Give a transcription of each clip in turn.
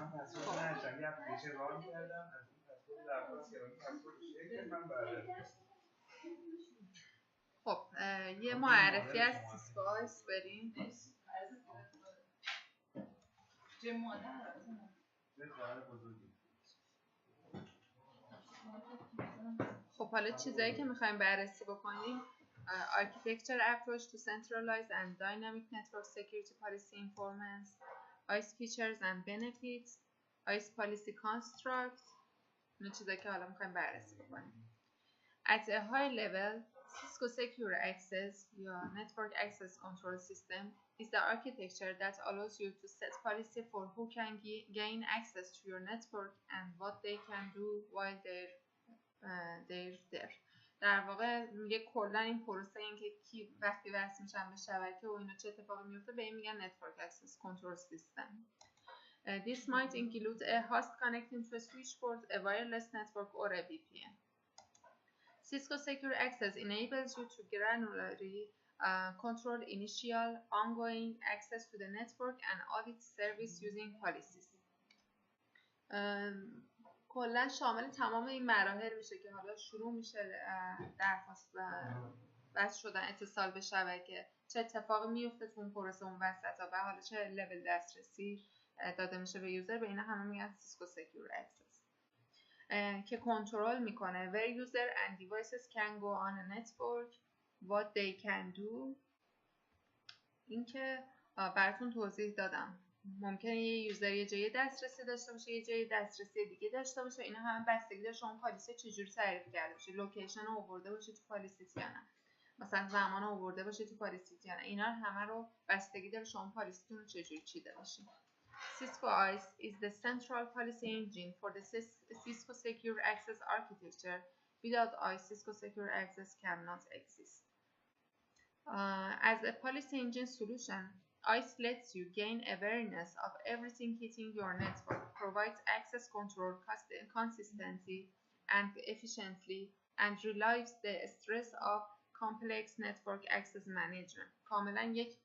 من پسورد نداشتم یه اپلیکیشن ران کردم از این پسورد درخواست کردم پسورد شیر کردم بعد خب یه معرفی از سیسکو آیس بریم. خب حالا چیزایی که میخوایم بررسی بکنیم: architecture approach to centralized and dynamic network security policy informants, ISE features and benefits, ISE policy construct. این چیزایی که حالا میخوایم بررسی بکنیم. At a high level, Cisco Secure Access یا Network Access Control System is the architecture that allows you to set policy for who can gain access to your network and what they can do while they're there. در واقع میگه کلا این پروسه این که کی وقتی وصل میشن به شبکه و اینا چه اتفاقی میفته به این میگن Network Access Control System. This might include a host connecting to a switchboard, a wireless network or a VPN. Cisco Secure Access enables you to granularly control initial, ongoing access to the network and audit service using policies. کلا شامل تمام این مراحل میشه که حالا شروع میشه درخواست وصل شدن اتصال به شبکه، چه اتفاقی میفته تو اون پروسه اون وسطا و حالا چه لول دسترسی داده میشه به یوزر. به اینا همه میگن Cisco Secure Access که کنترل میکنه where user and devices can go on a network, what they can do. این که براتون توضیح دادم ممکنه یه یوزر یه جای دسترسی داشته باشه، یه جای دسترسی دیگه داشته باشه. اینا همه بستگی داره شما پالیسی چجوری تعریف کرده باشه، لوکیشن رو آورده باشه تو پالیسی یا نه، مثلا زمان رو آورده باشه تو پالیسی یا نه. اینا همه رو بستگی داره شما پالیسیتون رو چجوری چیده باشین. Cisco ISE is the central policy engine for the Cisco Secure Access architecture. Without ISE, Cisco Secure Access cannot exist. As a policy engine solution, ISE lets you gain awareness of everything hitting your network, provides access control consistently and efficiently, and relieves the stress of complex network access management. کاملا یک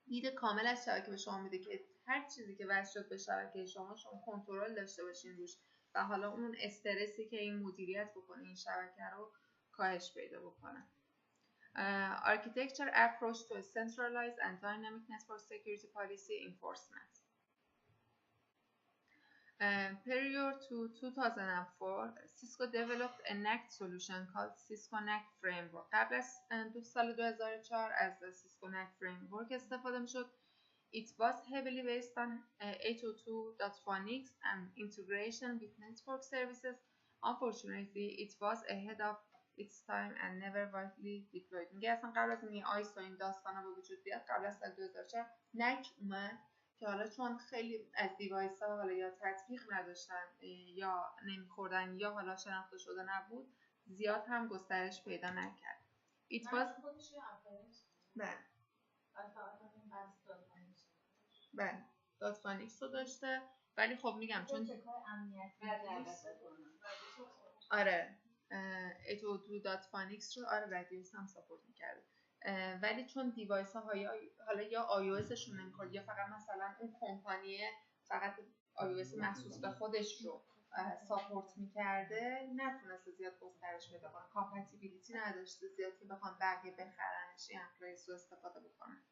دید کامل از شبکه به شما میده که هر چیزی که وصل شد به شبکه شما کنترل داشته باشین روش و حالا اون استرسی که این مدیریت بکنه این شبکه رو کاهش پیدا بکنه. Architecture approach to a centralized and dynamic network security policy enforcement. Prior to 2004, Cisco developed a NAC solution called Cisco NAC Framework. قبل از سال 2004 از Cisco NAC Framework استفاده میشد. It was heavily based on 802.phonics and integration with network services. Unfortunately, it was ahead of its time and never widely deployed. میگه اصلا قبل از این آیس و این داستانا به وجود بیاد قبل از سال 2004 نک اومد که حالا چون خیلی از دیوایس ها حالا یا تطبیق نداشتن یا نمیخوردن یا حالا شناخته شده نبود زیاد هم گسترش پیدا نکرد. It was بله داتفانیکس رو داشته ولی خب میگم چون آره 802.phonics رو آره رادیوس هم ساپورت میکرده ولی چون دیوایس ها حالا یا iOS شون نمیخورد یا فقط مثلا اون کمپانیه فقط iOS مخصوص به خودش رو ساپورت میکرده نتونسته زیاد گسترش پیدا کنه، کامپتیبیلیتی نداشته زیاد که بخوام بقیه بخرنش این امپلایز رو استفاده بکنن.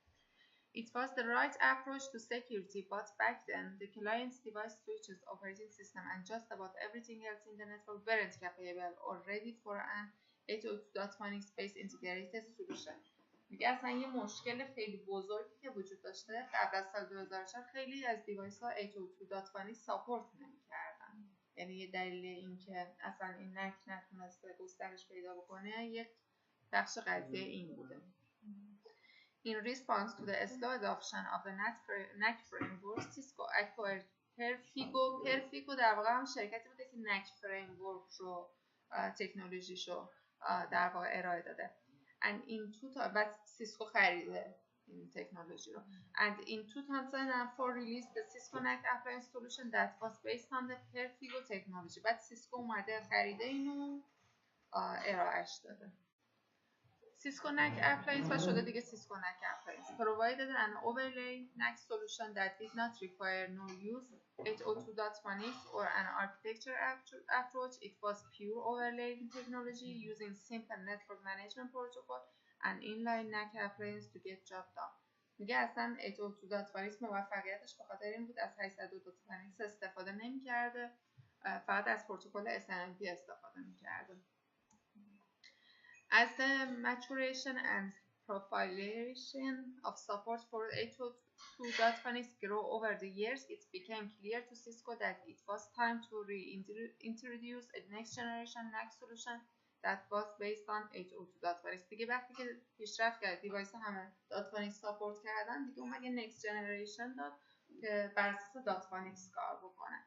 It was the right approach to security, but back then the client's device switches, operating system, and just about everything else in the network weren't capable or ready for an 802.phonics based integrated solution. میگه اصلا یه مشکل خیلی بزرگی که وجود داشته قبل از سال 2004 خیلی از دیوایس ها 802.phonics ساپورت نمی‌کردن. یعنی یه دلیل این که اصلا این نک نتونسته گسترش پیدا بکنه یک بخش قضیه این بوده. In response to the slow adoption of the NAC framework, Cisco acquired Perfigo در واقع هم شرکتی بوده که NAC framework رو تکنولوژیشو در واقع ارائه داده. And in سیسکو خریده این تکنولوژی رو. And in 2004 released the Cisco NAC appliance solution that was based on the Perfigo technology. بعد سیسکو اومده خریده اینو ارائهش داده. سیسکو NAC appliance و شده دیگه سیسکو NAC appliance provided an overlay NAC solution that did not require no use 802.1x or an architecture approach. It was pure overlaying technology using simple network management protocol and inline NAC appliance to get job done. میگه اصلا 802.1x موفقیتش به خاطر این بود از 802.1x استفاده نمی‌کرده، فقط از پروتکل SNMP استفاده می‌کرده. As the maturation and proliferation of support for 802.1x grew over the years, it became clear to Cisco that it was time to reintroduce a next generation NAC solution that was based on 802.1x. دیگه وقتی که پیشرفت کرد دیوایس همه .1x ساپورت کردن، دیگه اومد یه next generation داد که بر اساس .1x کار بکنه.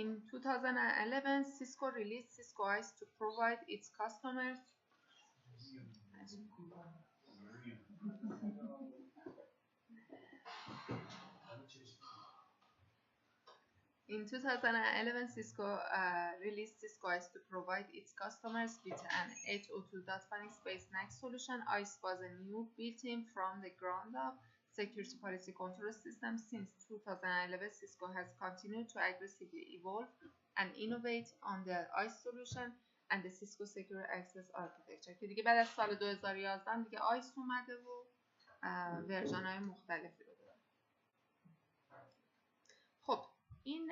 In 2011, Cisco released Cisco ISE to provide its customers In 2011, Cisco released Cisco ISE to provide its customers with an 802.1x based NAC solution. ISE was a new built-in from the ground up security policy control system. Since 2011, Cisco has continued to aggressively evolve and innovate on the ISE solution and the Cisco Secure Access Architecture. که دیگه بعد از سال 2011 دیگه ISE اومده و ورژن های مختلفی رو داره. خب این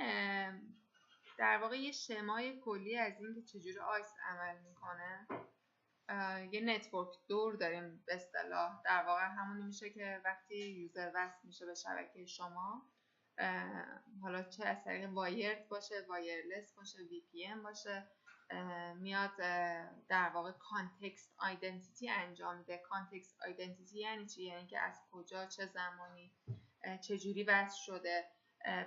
در واقع یه شمای کلی از این که چجوری ISE عمل میکنه. یه نتورک دور داریم به اصطلاح، در واقع همونی میشه که وقتی یوزر وصل میشه به شبکه شما، حالا چه از طریق وایرد باشه، وایرلس باشه، VPN باشه، میاد در واقع کانتکست آیدنتیتی انجام میده. کانتکست آیدنتیتی یعنی چی؟ یعنی که از کجا، چه زمانی، چه جوری وصل شده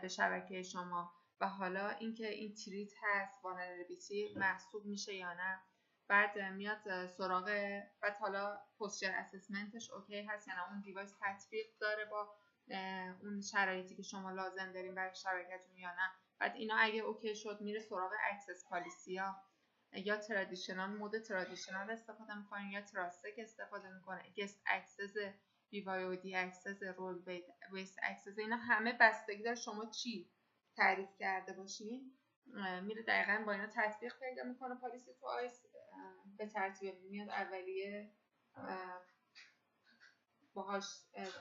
به شبکه شما و حالا اینکه این تریت هست، وانربیلیتی محسوب میشه یا نه. بعد میاد سراغ بعد حالا پوستچر اسسمنتش اوکی هست، یعنی اون دیوایس تطبیق داره با اون شرایطی که شما لازم دارین برای شبکه‌تون یا نه. بعد اینا اگه اوکی شد میره سراغ اکسس پالیسی ها، یا ترادیشنال مود ترادیشنال استفاده میکنه یا تراستک استفاده میکنه، گست اکسس، BYOD اکسس، رول بیس اکسس. اینا همه بستگی داره شما چی تعریف کرده باشین، میره دقیقاً با اینا تطبیق پیدا میکنه پالیسی تو آیس. به ترتیب میاد اولیه باهاش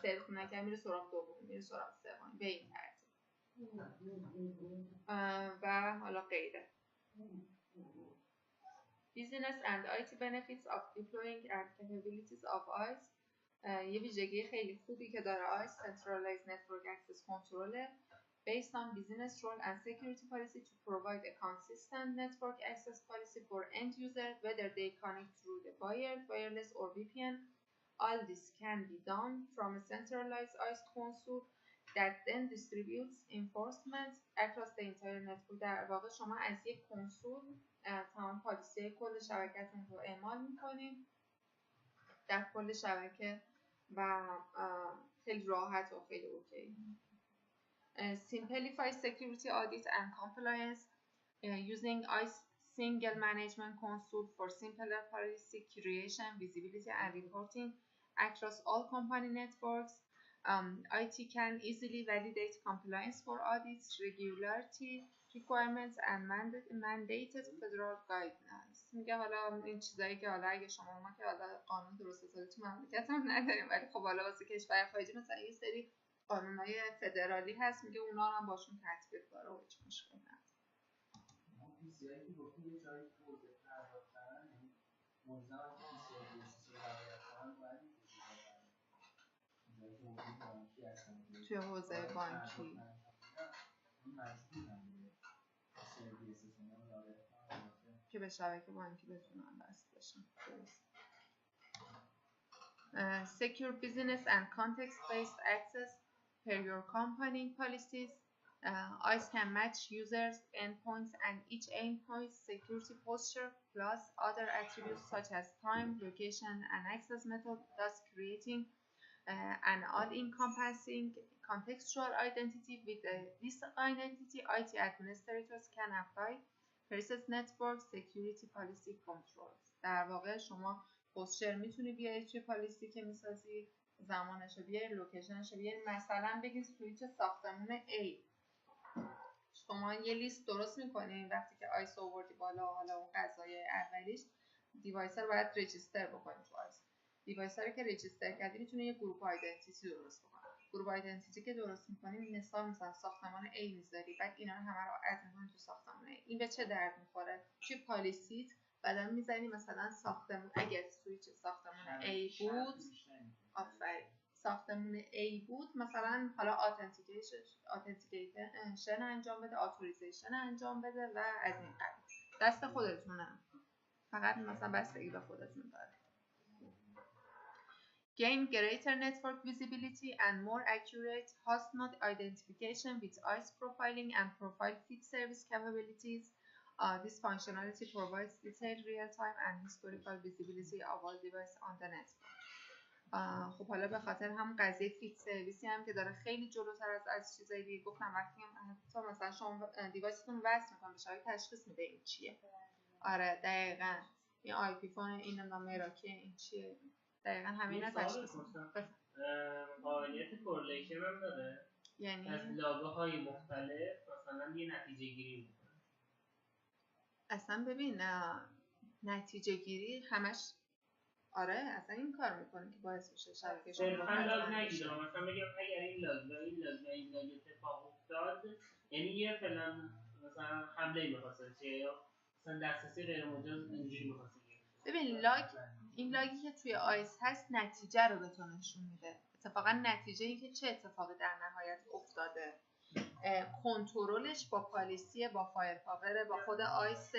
سرخ نکنه، میره سراغ دوم، میره سراغ سوم، به این ترتیب و حالا غیره. Business and IT benefits of deploying and capabilities of ISE. یه ویژگی خیلی خوبی که داره ISE Centralized Network Access Control based on business role and security policy to provide a consistent network access policy for end users, whether they connect through the wired, wireless or VPN. All this can be done from a centralized ISE console that then distributes enforcement across the entire network. در واقع شما از یک کنسول تمام پالیسی کل شبکه‌تون رو اعمال می‌کنید در کل شبکه و خیلی راحت و خیلی اوکی. Simplify security audit and compliance using ISE single management console for simpler policy creation, visibility and reporting across all company networks. IT can easily validate compliance for audits, regularity requirements and mandated federal guidelines. میگه حالا این چیزایی که حالا اگه شما ما که حالا قانون درست حسابی تو مملکتمون نداریم، ولی خب حالا واسه کشور خارجی مثلا یه سری قانونهای فدرالی هست، میگه اونا رو هم باشون تطبیق داره و هیچ مشکلی نداره. پیسیایی که گفتیم یه جایی توضیح پرداخت کردن، یعنی ملزم هم که پیسیایی بیشتر رعایت کنن باید این توضیح بدن. جایی که حوزه بانکی هستن توی حوزه بانکی این مجبورن پیسیایی بیشتر رعایت کنن که به شبکه بانکی بتونن وصل بشن. Secure business and context-based access per your company policies. ISE can match users, endpoints, and each endpoint's security posture plus other attributes such as time, location, and access method, thus creating an all-encompassing contextual identity. With this identity, IT administrators can apply precise network security policy controls. در واقع شما پوستر میتونی بیاری توی پالیسی که میسازی، زمانش رو بیاری، لوکیشنش رو بیاری. مثلا بگید سویچ ساختمون A، شما یه لیست درست میکنین وقتی که آیس آوردی بالا، حالا اون قضایای اولیش دیوایس رو باید رجیستر بکنید تو آیس. دیوایس رو که رجیستر کردی میتونه یه گروپ آیدنتیتی درست بکنه. گروپ آیدنتیتی که درست میکنیم مثلا ساختمان A میذاری، بعد اینا رو همه رو اد می‌کنی تو ساختمان A. این به چه درد میخوره؟ توی پالیسیت بعدا میزنی مثلا ساختمون، اگر سویچ ساختمون A بود، آفرین، ساختمون A بود، مثلا حالا اتنتیکیشن انجام بده، اتوریزیشن انجام بده و از این قبیل. دست خودتونه، فقط مثلا بستگی به خودتون داره. Gain greater network visibility and more accurate host node identification with ISE profiling and profile fit service capabilities. This functionality provides detailed real-time and historical visibility of all devices on the network. خب حالا به خاطر هم قضیه فیت سرویسی هم که داره خیلی جلوتر از چیزای دیگه، گفتم وقتی حتی مثلا شما دیوایستون وصل میکنه بشه تشخیص میده این چیه. آره دقیقاً این آی پی فون، این نمراکی، این چیه، دقیقاً همین تشخیص میده. قابلیت کورلیشن هم داره، یعنی از لاگه های مختلف مثلا یه نتیجه گیری میکنه. اصلا ببین نتیجه گیری همش، آره اصلا این کار میکنه که باعث میشه شبکه شما صرفا لاگ نگیره، مثلا بگم اگر این لاگ و این لاگ و این لاگ اتفاق افتاد، یعنی یه فلان مثلا حمله میخواسته چه یا مثلا دسترسی غیر مجاز اینجوری میخواسته. ببین لاگ، این لاگی که توی آیس هست نتیجه رو به تو نشون میده. اتفاقا نتیجه این که چه اتفاقی در نهایت افتاده، کنترلش با پالیسی، با فایر پاور، با خود آیس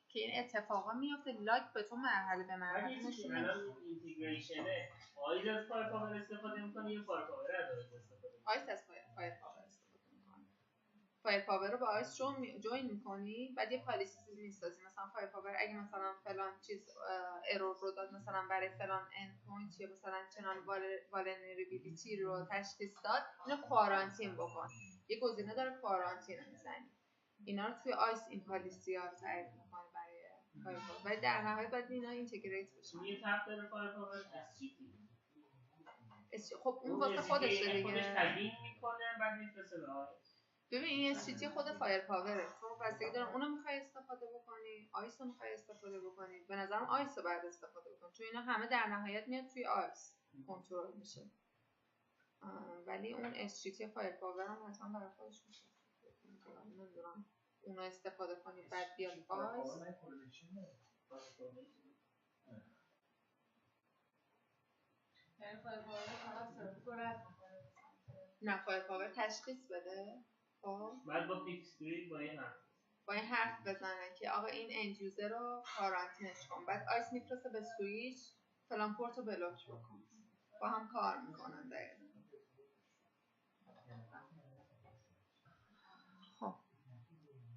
که این اتفاقا میفته. لاگ به تو مرحله به مرحله نشون میده. الان اینتگریشنه آیس از فایر پاور استفاده میکنه یا فایر پاور از آیس استفاده میکنه؟ آیس از فایر پاور استفاده میکنه. فایر پاور رو با آیس جوین میکنی، بعد یه پالیسی میسازی. مثلا فایر پاور اگه مثلا فلان چیز ارور رو داد، مثلا برای فلان اند پوینت یا مثلا چنان والنربیلیتی رو تشخیص داد، اینو کوارانتین بکن. یه گزینه داره کوارانتین رو میزنی. اینا رو توی آیس این پالیسی ها رو تعریف میکنه برای فایر پاور، ولی در نهایت باید اینا اینتگریت بشن. یه تپ داره فایر پاور خب اون واسه خودشه دیگه، خودش تگین میکنه بعد میفرسته به آیس. ببین این SCT خود فایر پاوره، تو بستگی داره اونو میخوای استفاده بکنی، آیس رو میخوای استفاده بکنی. به نظرم آیس رو باید استفاده بکنی چون اینا همه در نهایت میاد توی آیس کنترل میشه. ولی اون SCT فایر پاور هم مثلا برای خودش میشه، نمیدونم اونو استفاده کنی بعد بیاد آیس. یعنی فایر پاور نه، فایر پاور تشخیص بده، خب بعد با فیکس گرید با این حرف بزنه که آقا این اند یوزر رو کارانتینش کن، بعد آیس میفرسته به سویچ فلان پورت رو بلاک بکن. با هم کار میکنن دقیقا. خب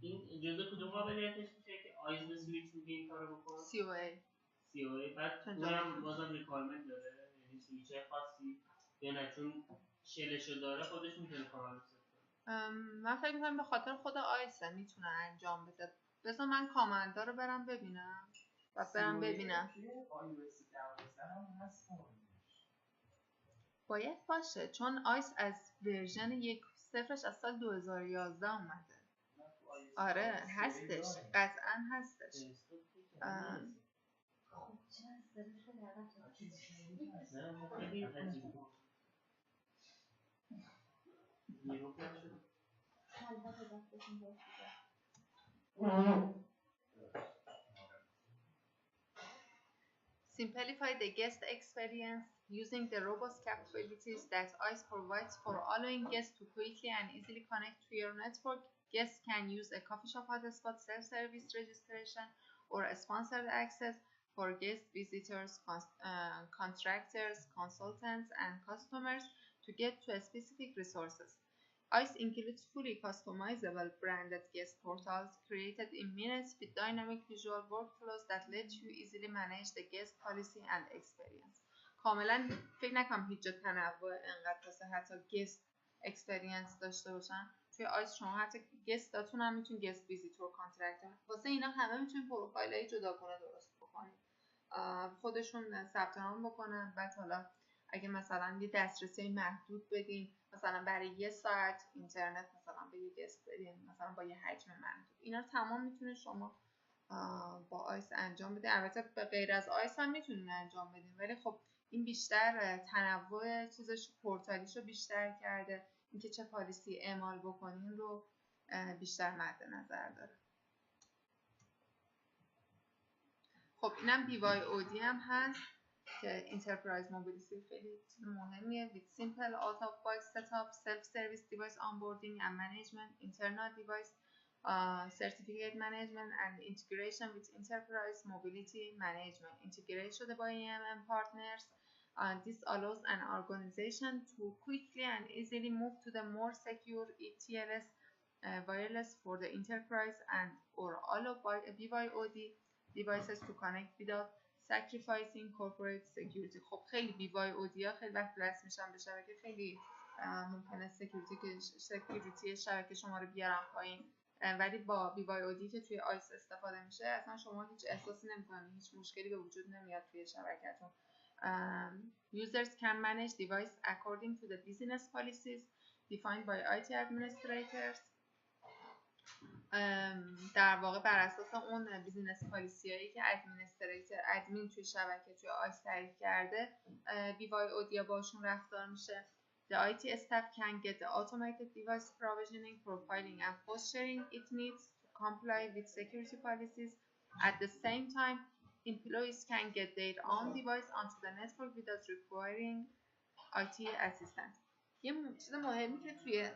این جزء کدوم قابلیتش میشه که آیس به سویچ میگه این کارو بکن؟ COA. بعد اونم بازم ریکوایرمنت داره، یعنی سویچ خاصی یا نه چون شلشو داره خودش میتونه کامل کنه؟ من فکر میکنم به خاطر خود آیسه میتونه انجام بده. بذار من کامندا رو برم ببینم و برم ببینم. باید باشه چون آیس از ورژن 1.0 از سال 2011 اومده. آره هستش، قطعا هستش. خب چه استرس Simplify the guest experience using the robust capabilities that ISE provides for allowing guests to quickly and easily connect to your network. Guests can use a coffee shop hotspot, self-service registration, or a sponsored access for guest visitors, contractors, consultants, and customers to get to specific resources. ISE includes fully customizable branded guest portals created in minutes with dynamic visual workflows that let you easily manage the guest policy and experience. کاملا فکر نکنم هیچ جا تنوع انقدر واسه حتی guest experience داشته باشن. توی آیس شما حتی گستاتون هم میتونید گست ویزیتور کانترکت، واسه اینا همه میتونید پروفایل های جداگانه درست بکنید خودشون ثبت نام بکنن. بعد حالا اگه مثلا یه دسترسی محدود بدین، مثلا برای یه ساعت اینترنت مثلا به یه گست بدین، مثلا با یه حجم محدود، اینا تمام میتونه شما با آیس انجام بدین. البته به غیر از آیس هم میتونین انجام بدین، ولی خب این بیشتر تنوع چیزش پورتالیشو بیشتر کرده، اینکه چه پالیسی اعمال بکنین رو بیشتر مد نظر داره. خب اینم BYOD هم هست که Enterprise Mobility خیلی چیز مهمیه. with simple out of box setup, self-service device onboarding and management, internal device certificate management and integration with Enterprise Mobility Management. integrate شده با EMM partners. This allows an organization to quickly and easily move to the more secure ETLS wireless for the enterprise and or all of BYOD devices to connect without sacrificing corporate security. خب خیلی BYOD ها خیلی وقت رسم میشن به شبکه، خیلی ممکنه سکیوریتی شبکه شما رو بیارن پایین، ولی با BYOD که توی آیس استفاده میشه اصلا شما هیچ احساسی نمیکنید، هیچ مشکلی به وجود نمیاد توی شبکتون. Users can manage device according to the business policies defined by IT administrators. در واقع بر اساس اون بیزینس پالیسی هایی که ادمین توی شبکه توی آیس تعریف کرده BYOD یا باشون رفتار میشه. The IT staff can get the automated device provisioning, profiling and post sharing it needs to comply with security policies. At the same time, employees can get their own device onto the network without requiring IT assistance. یه چیز مهمی که توی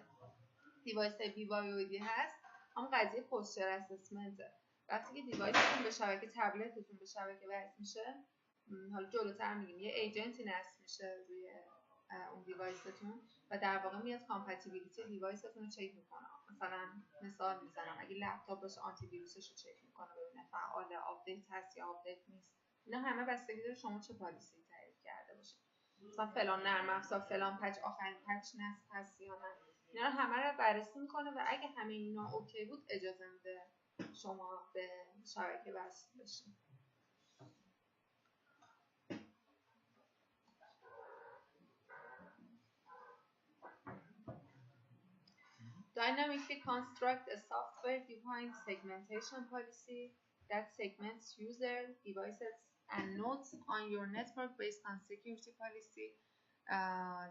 دیوایس BYOD هست اما قضیه پوستچر اسسمنته. وقتی که دیوایستون به شبکه، تبلتتون به شبکه وصل میشه، حالا جلوتر میگیم یه ایجنتی نصب میشه روی اون دیوایستون و در واقع میاد کامپتیبیلیتی دیوایستون رو چک میکنه. مثلا مثال میزنم، اگه لپتاپ باشه آنتی ویروسش رو چک میکنه ببینه فعال، آپدیت هست یا آپدیت نیست. اینا همه بستگی داره شما چه پالیسی تعریف کرده باشید. مثلا فلان نرم افزار فلان پچ آخرین پچ نصب هست یا نه. اینا رو همه رو بررسی میکنه و اگه همه اینا اوکی بود اجازه میده شما به شبکه وصل بشین. Dynamically construct a software-defined segmentation policy that segments user, devices, and nodes on your network based on security policy.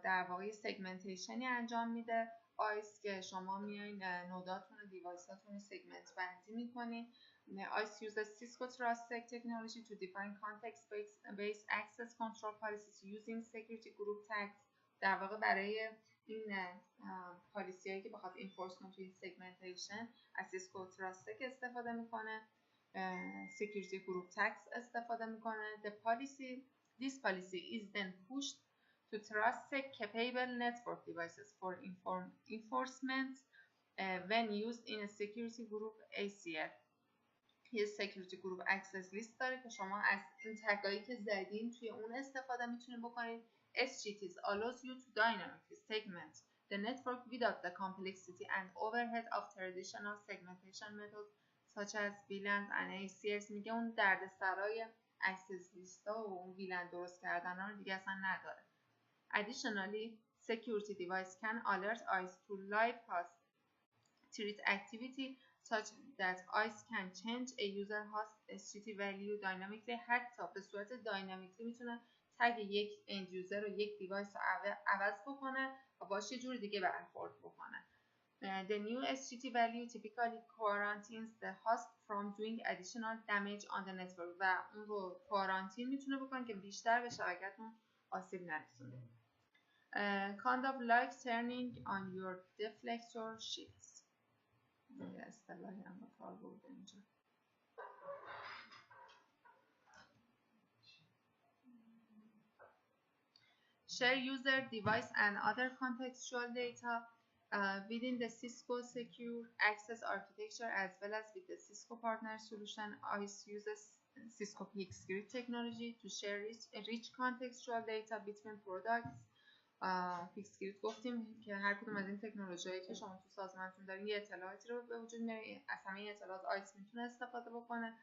در واقع سگمنتیشنی انجام میده آیس که شما میایین نوداتون و دیوایساتون رو سگمنت بندی میکنین. آیس uses Cisco توسط technology to define context-based access control policies using security group tags. در واقع برای این پالیسی هایی که بخواد انفورسمنت توی سگمنتیشن از سیسکو توسط استفاده میکنه، security group tags استفاده میکنه. This policy is then pushed to trusted capable network devices for enforcement when used in a security group ACL. یه security group access list داره که شما از این تگایی که زدین توی اون استفاده میتونید بکنید. SGTs allows you to dynamically segment the network without the complexity and overhead of traditional segmentation methods such as VLANs and ACLs. میگه اون دردسرای access list ها و اون VLAN درست کردن ها رو دیگه اصلا نداره. Additionally, security device can alert ICE to live host threat activity such that ICE can change a user host SGT value dynamically. حتی به صورت داینامیکلی میتونه تگ یک end user رو یک دیوایس رو عوض بکنه و باشه یه جور دیگه برخورد بکنه. The new SGT value typically quarantines the host from doing additional damage on the network و اون رو کوارانتین میتونه بکنه که بیشتر به شبکتون آسیب نرسونه. Kind of like turning on your deflector shields. یه اصطلاحی هم به کار برده اینجا. Share user, device and other contextual data within the Cisco secure access architecture as well as with the Cisco partner solution. ICE uses Cisco PXScript technology to share rich contextual data between products. PXScript گفتیم که هر کدوم از این تکنولوژی‌هایی که شما تو سازمانتون دارین یه اطلاعاتی رو به وجود میاره، از همه اطلاعات آیس میتونه استفاده بکنه.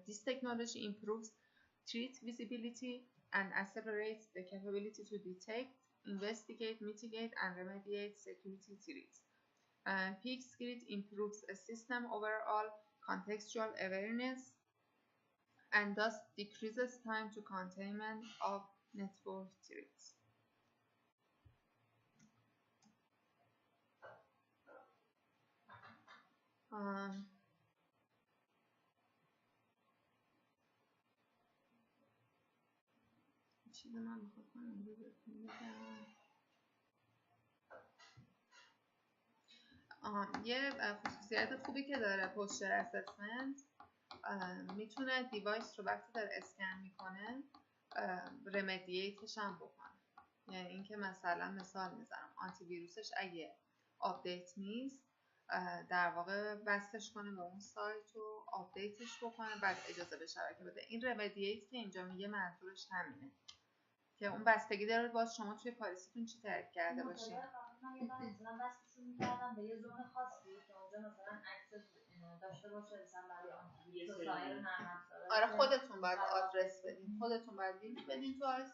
This technology improves treat visibility and accelerates the capability to detect, investigate, mitigate, and remediate security threats. Peaks Grid improves a system overall contextual awareness and thus decreases time to containment of network threats. چیز من میخواد کنم یه خصوصیت خوبی که داره پوستر اسسمنت، میتونه دیوایس رو وقتی داره اسکن میکنه رمدییتش هم بکنه. یعنی اینکه مثال میذارم آنتی ویروسش اگه آپدیت نیست در واقع بستش کنه به اون سایت و آپدیتش بکنه بعد اجازه به شبکه بده. این رمدییت که اینجا میگه منظورش همینه که اون بستگی داره باز شما توی پالیسیتون چی تعریف کرده باشید. من بستشون میکردم به یه زون خاصی که اونجا مثلا اکسس داشته باشه مثلا برای آن سایر نرم افزارا. آره خودتون باید آدرس بدین، خودتون باید لینک بدین تو آیس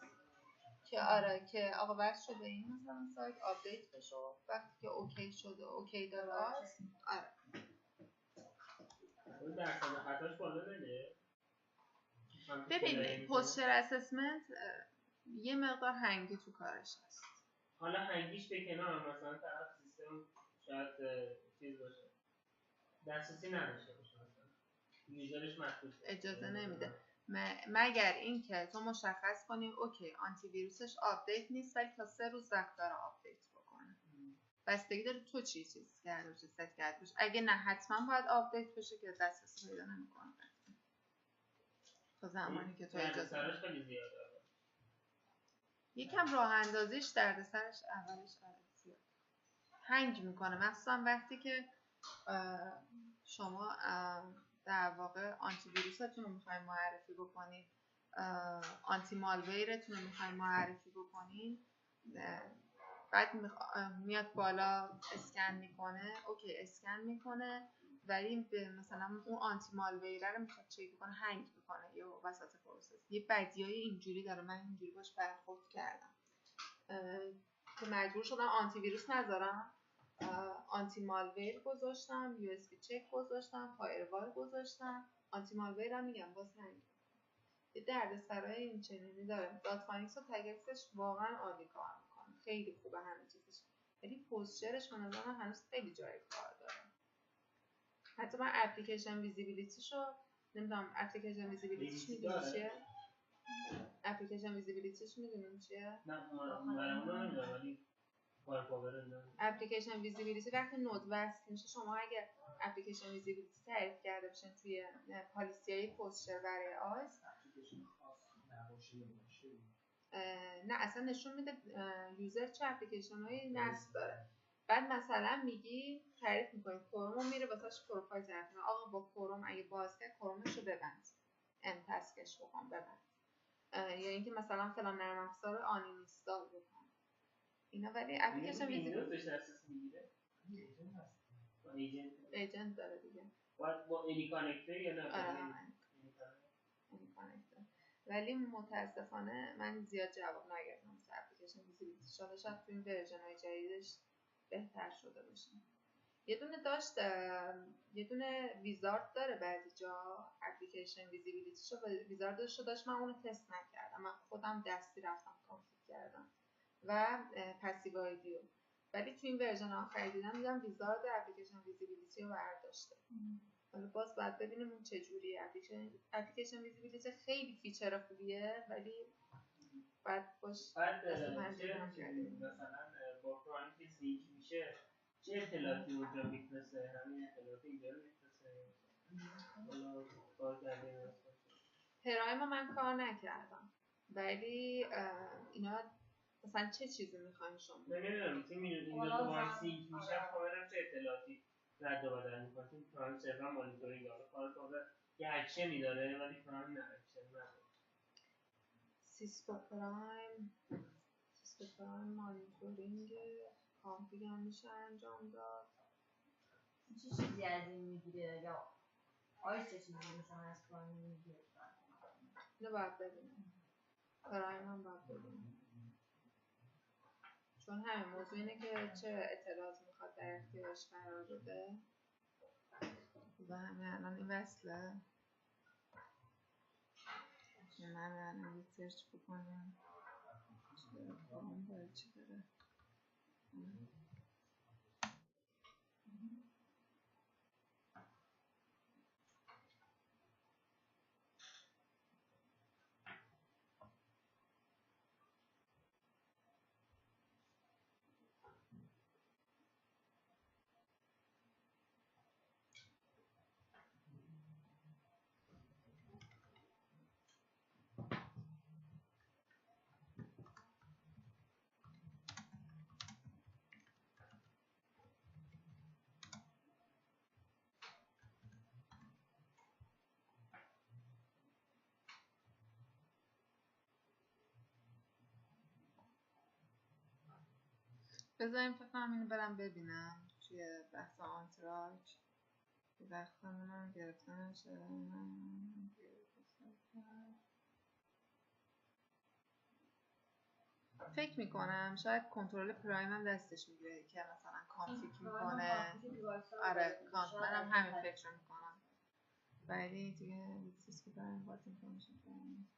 که آره که آقا بس شده این مثلا سایت آپدیت بشه وقتی که اوکی شده اوکی داره آیس. آره اون درصد خطاش بالا نمیره. ببین پوستر اسسمنت یه مقدار هنگی تو کارش هست. حالا هنگیش به کنار مثلا طرف سیستم شاید چیز باشه دسترسی نداشته باشه مثلا یوزرش محدود اجازه نمیده مگر اینکه تو مشخص کنی اوکی آنتی ویروسش آپدیت نیست ولی تا 3 روز وقت داره آپدیت بکنه. بستگی داره تو چی چیز کرده باشی ست کرده باشی. اگه نه حتما باید آپدیت بشه که دسترسی پیدا نمیکنه تا زمانی که تو اجازه سرش خیلی زیاده. یکم راه اندازیش دردسرش اولش زیاد هنگ میکنه مخصوصا وقتی که شما در واقع آنتی ویروستون رو میخواین معرفی بکنید آنتی مالویرتون رو میخواین معرفی بکنید بعد میاد بالا اسکن میکنه اوکی اسکن میکنه ولی مثلا اون آنتی مالویر رو میخواد چک کنه هنگ میکنه یا وسط پروسس. یه بدیای اینجوری داره من اینجوری باش برخورد کردم که مجبور شدم آنتی ویروس نذارم آنتی مالویر گذاشتم یو اس بی چک گذاشتم فایروال گذاشتم آنتی مالویر هم میگم باز هنگ یه دردسرای این چنینی داره. داتفانیکس و تگکسش واقعا عالی کار میکنه خیلی خوبه همه چیزش ولی پوسترش به نظر من هنوز خیلی جای کار داره. حتی من اپلیکیشن ویزیبیلیتیشو نمیدونم اپلیکیشن ویزیبیلیتیش میدونی چیه؟ اپلیکیشن ویزیبیلیتیش میدونی چیه؟ نه من نمیدونم ولی اپلیکیشن ویزیبیلیتی وقتی نود وصل میشه شما اگه اپلیکیشن ویزیبیلیتی تعریف کرده باشین توی پالیسی‌های پوستر برای آیس نه اصلا نشون میده یوزر چه اپلیکیشن‌هایی نصب داره. بعد مثلا میگی تعریف میکنی کروم میره واسش پروفایل تعریف کنه آقا با کروم اگه باز کرد کرومشو ببند تسکش بکن ببند یا اینکه مثلا فلان نرم افزار آن اینستال بکن اینا. ولی اپلیکیشن ویندوزش دسترسی میگیره ایجنت داره دیگه باید با انی کانکتر یا نه انی کانکتر ولی متاسفانه من زیاد جواب نگرفتم از اپلیکیشن ویزیبیلیتی. شاید تو این ورژن‌های جدیدش بهتر شده باشه. یه دونه داشت یه دونه ویزارد داره بعضی جا اپلیکیشن ویزیبیلیتیشو ویزاردش رو داشت من اونو تست نکردم من خودم دستی رفتم کانفیگ کردم و پسیو آیدیو ولی تو این ورژن آخری دیدم ویزارد اپلیکیشن ویزیبیلیتی رو برداشته. حالا باز باید ببینیم اون چجوریه. اپلیکیشن ویزیبیلیتی خیلی فیچر خوبیه ولی بعد باش مثلا با پرایم که سینک میشه چه اطلاعاتی اونجا میفرسته همین اطلاعات اینجا رو میفرسته حالا کار کرده پرایم من کار نکردم ولی اینا مثلا چه چیزی میخواین شما؟ نمیدونم چون این دو با هم سینک میشه کاملا چه اطلاعاتی رد و بدل میکنه چون پرایم صرفا مانیتورینگ داره کار کنه یه اکشنی داره ولی پرایم نه اکشن نداره. سیسکو پرایم مانیتورینگ کانفیگ هم میشه انجام داد. چه چیزی از این میگیره یا آیس چه چیزی مثلا از پرایم میگیره؟ اینو باید ببینم، پرایم هم باید ببینم، چون همین موضوع اینه که چه اطلاعاتی میخواد در اختیارش قرار بده و همین الان این وصله من الان یه سرچ بکنم باید چی داره. بذاریم فکر کنم اینو برم ببینم توی بحث آنتراک که وقتمون هم گرفته نشه. فکر میکنم شاید کنترل پرایم هم دستش میگیره که مثلا کانفیگ میکنه. آره منم همین فکر میکنم. ولی دیگه سیسکو پرایم باید اینفورمیشن پرایم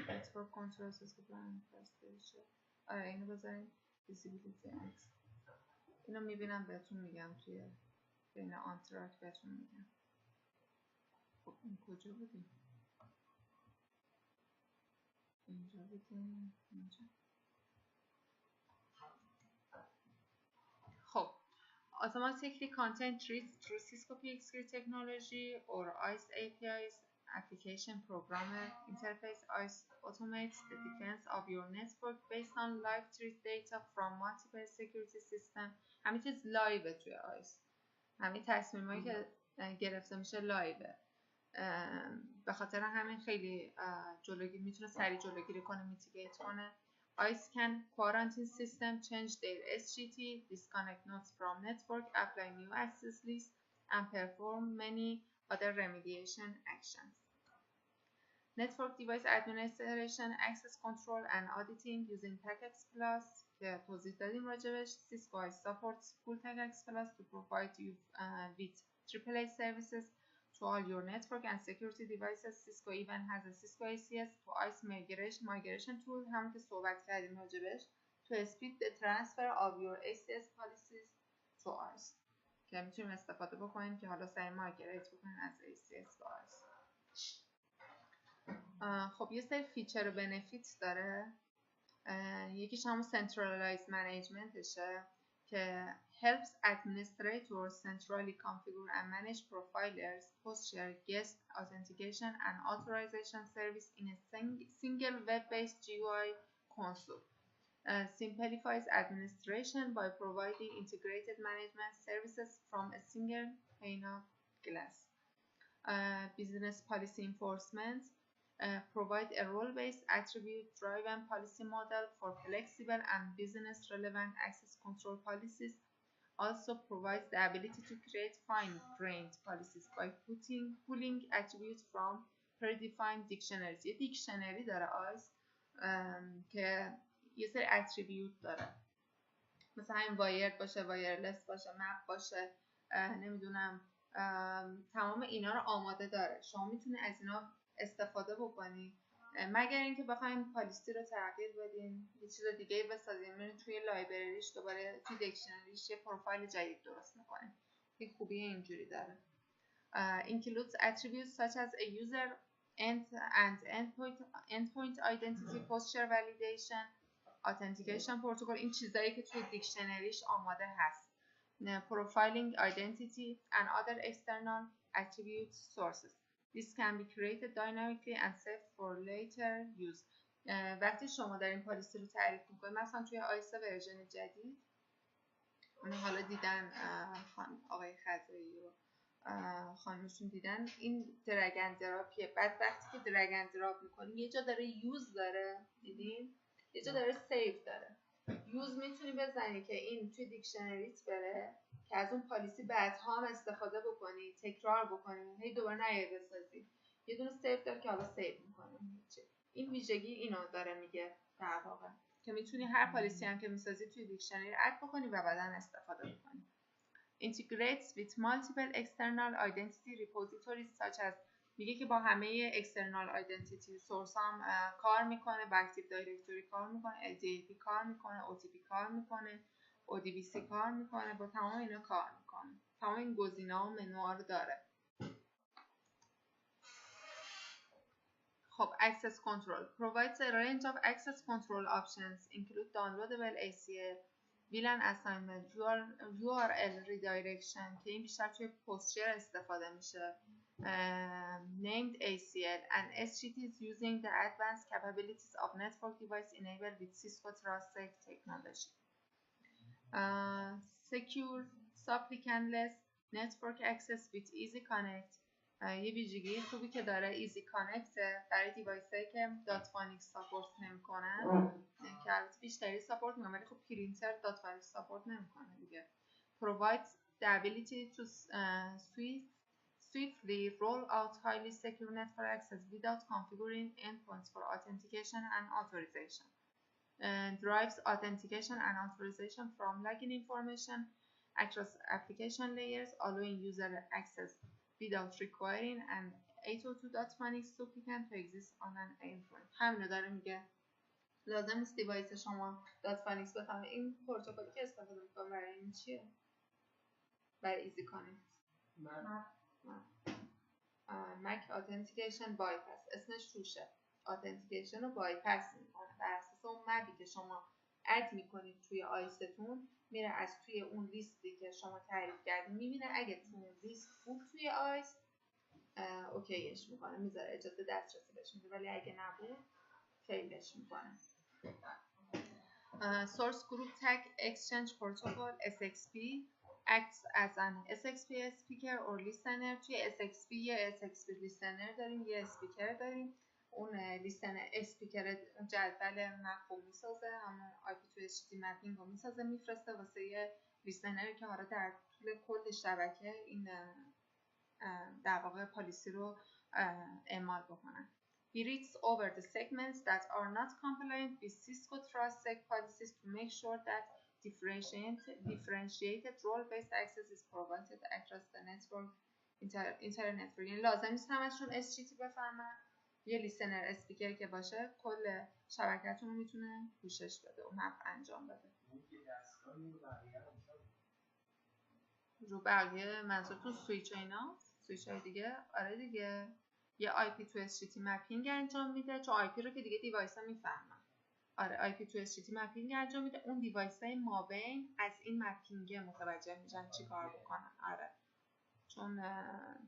نتورک کنترل سیسکو پرایم فرستیشه. آره اینو بذاریم visibility X. اینو میبینم بهتون میگم توی بین آنتراک بهتون میگم. خب این کجا بودیم؟ اینجا بودیم. اینجا. خب automatically content treats through Cisco PXG technology or ISE APIs application programmer interface. ISE automates the defense of your network based on live treat data from multiple security system. همه چیز لایوه توی ISE. همه تصمیمایی که گرفته میشه لایوه. به خاطر همین خیلی میتونه سریع جلوگیری کنه، میتیگیت کنه. ISE can quarantine system, change their SGT, disconnect nodes from network, apply new access lists, and perform many other remediation actions. Network device administration, access control, and auditing using TACX Plus که توضیح دادیم راجبش. Cisco ISE supports full TACX Plus to provide you with AAA services to all your network and security devices. Cisco even has a Cisco ACS to ISE migration tool همون که صحبت کردیم راجبش to speed the transfer of your ACS policies to ISE که میتونیم استفاده بکنیم که حالا سریع مایگریت بکنیم از ACS به ISE. خب یه سری فیچر و بنفیت داره. یکیش همون centralized managementشه که helps administrators centrally configure and manage profilers, post-share, guest authentication and authorization service in a single web-based GUI console. Simplifies administration by providing integrated management services from a single pane of glass. Business policy enforcement. Provide a role-based attribute-driven policy model for flexible and business-relevant access control policies. Also provides the ability to create fine-grained policies by pulling attributes from predefined dictionaries. یه دیکشنری داره ISE که یه سری اتریبیوت داره، مثلا این وایرد باشه، وایرلس باشه، مپ باشه، نمیدونم، تمام اینا رو آماده داره. شما میتونی از اینا استفاده بکنی مگر اینکه بخواید پالیسی رو تغییر بدین، یه چیز دیگه بسازین، میرین توی لایبرریش دوباره توی دیکشنریش یه پروفایل جدید درست میکنین. این خوبی اینجوری داره. Includes attributes such as a user and endpoint identity, posture validation, authentication protocol. این چیزایی که توی دیکشنریش آماده هست. Profiling identity and other external attribute sources. This can be created dynamically and saved for later use. وقتی شما در این پالیسی رو تعریف میکنید، مثلا توی آیسا ورژن جدید، اون حالا دیدن آقای خزایی و خانمشون دیدن، این درگ اند دراپیه. بعد وقتی که درگ اند دراپ میکنید یه جا داره یوز داره، دیدین؟ یه جا داره سیو داره. یوز میتونی بزنی که این توی دیکشنریت بره که از اون پالیسی بعدها هم استفاده بکنی، تکرار بکنی، هی دوباره نیای بسازی. یه دونه سیو داره که حالا سیو میکنه. این ویژگی اینو داره میگه در واقع که میتونی هر پالیسی هم که میسازی توی دیکشنری اد بکنی و بعداً استفاده بکنی. integrates with multiple external identity repositories such as میگه که با همه external identity source هم کار میکنه، با اکتیو دایرکتوری کار میکنه، LDAP کار میکنه، OTP کار میکنه، ODBC کار میکنه، با تمام اینا کار میکنه. تمام این گزینه‌ها و منوها رو داره. خب access control provides a range of access control options include downloadable ACL, VLAN assignment, URL redirection که این بیشتر توی پوستچر استفاده میشه، named ACL and SGTs using the advanced capabilities of network device enabled with Cisco TrustSec technology. Secure supplicant-less network access with easy connect. یه ویژگی خوبی که داره ایزی کانکت برای دیوایسایی که دات فانیکس ساپورت نمیکنن که البته بیشتری ساپورت میکنن ولی خب پرینتر دات فانیکس ساپورت نمیکنه دیگه. provides the ability to swiftly roll out highly secure network access without configuring endpoints for authentication and authorization. Drives authentication and authorization from login information across application layers, allowing user access without requiring an 802.1x supplicant to exist on an endpoint. همینو داره میگه. لازم نیست دیوایس شما .1x بفهمه. این پروتکلی که استفاده میکنه برای این چیه؟ برای ایزی کانکت. مک authentication bypass اسمش توشه. authentication رو bypass میکنه. بر اساس اون مپی که شما اد میکنید توی آیستون میره از توی اون لیستی که شما تعریف کردید میبینه اگه تو اون لیست بود توی آیس اوکیش میکنه، میذاره اجازه دسترسی بهش میده، ولی اگه نبود فیلش میکنه. Source Group Tag Exchange Protocol SXP acts as an SXP speaker or listener. توی SXP یه SXP listener داریم، یه speaker داریم. اون لیستنر اسپیکر اون جدول مفهوم میسازه، همون IP2HT مپینگ رو میسازه میفرسته واسه یه لیستنری که حالا در طول کل شبکه این در واقع پالیسی رو اعمال بکنن. He reads over the segments that are not compliant with Cisco TrustSec policies to make sure that differentiated role-based access is provided across the network internet. یعنی لازم نیست همشون SGT بفهمن. یه لیستنر اسپیکر که باشه کل شبکتون رو میتونه پوشش بده و مپ انجام بده. رو بقیه منظورتون سویچ اینا؟ سویچ های دیگه؟ آره دیگه. یه IP2HT مپینگ انجام میده چون IP رو که دیگه دیوایس ها میفهمن. آره IP2HT مپینگ انجام میده، اون دیوایس های مابین از این مپینگ متوجه میشن چی کار بکنن. آره چون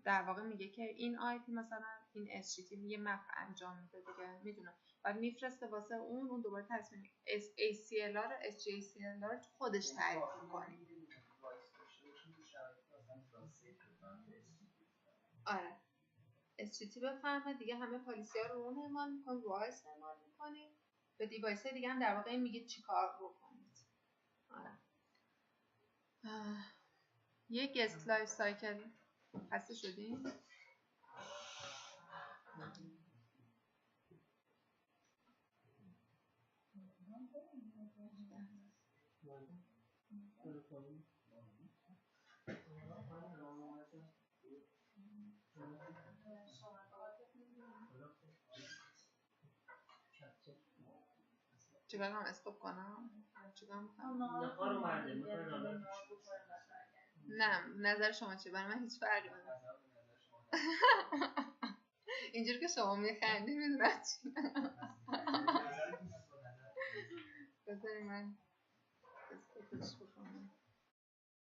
در واقع میگه که این IP مثلا این SGT یه مپ انجام میده دیگه میدونه و میفرسته واسه اون دوباره تصمیم ACL رو SGACL رو خودش تعریف میکنه. آره SGT بفهمه دیگه همه پالیسی ها رو اون اعمال میکنه، وایس اعمال میکنه به دیوایس های دیگه هم در واقع این میگه چی کار بکنید. آره یه گست لایف سایکل خسته شدیم؟ چیکار کنم استوب کنم؟ چیکار میکنم؟ نه نظر شما چیه؟ برای من هیچ فرقی نداره. اینجوری که شما میخندی میدونم چی. بذاری من استوبش بکنم.